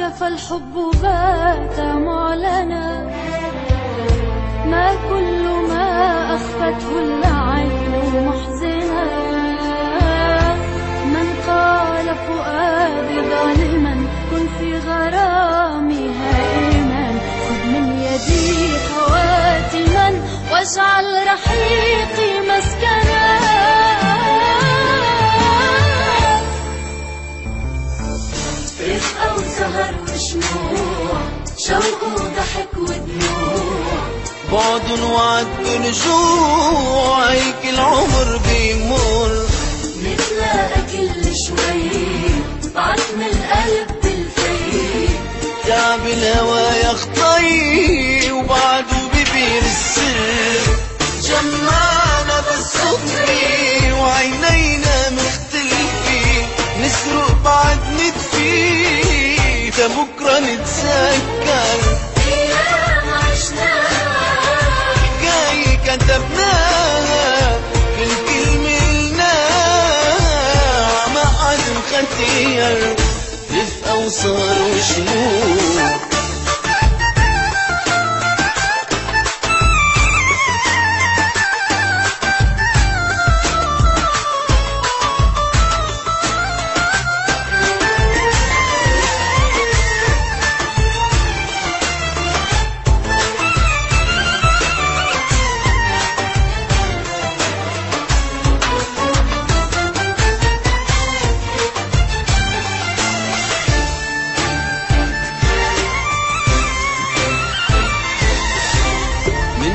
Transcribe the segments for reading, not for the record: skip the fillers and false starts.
هواك فالحب بات معلنا، ما كل ما أخفته العين محزنا. من قال فؤادي ظالما كن في غرامي هائما، خذ من يدي خواتما واجعل رحيقي مسكنا. رفقة وسهر وشموع، شوق وضحك ودموع، بعد وعد ورجوع، هيك العمر بيمر. نتلاقى كل شوي بعتم القلب بالفي، تعب الهوى يا خطي وبعده ببير السر. جمعنا بالصدفة وعينينا مختلفين، نسرق بعد نطفي تبكرة نتذكر. أيام عشناها حكاية كتبناها، كل كلمة قلناها مقعد مختير. رفقة وصار وشموع،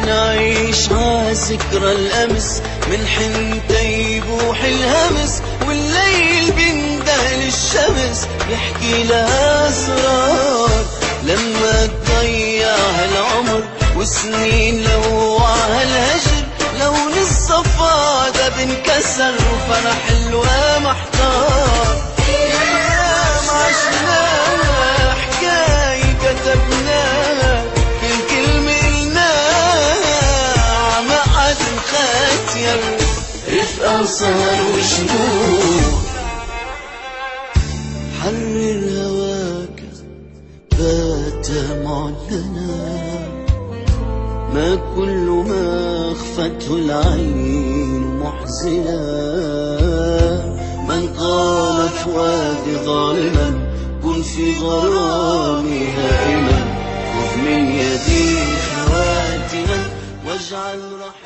نعيش عذكرى الأمس، من حنتا يبوح الهمس، والليل بيندهل الشمس يحكي لها أسرار. لما تضيع هالعمر وسنين لوعها الهجر، لون الصفا ده بنكسر وفرح الوا محتار. أيام عشناها، حكاية كتبناها، كل كلمة رفقة وسهر وشموع. حرر هواك بات معلنا، ما كل ما أخفته العين محزنا. من قال فؤادي ظالما كن في غرامي هائما، خذ من يدي خواتما واجعل رحمة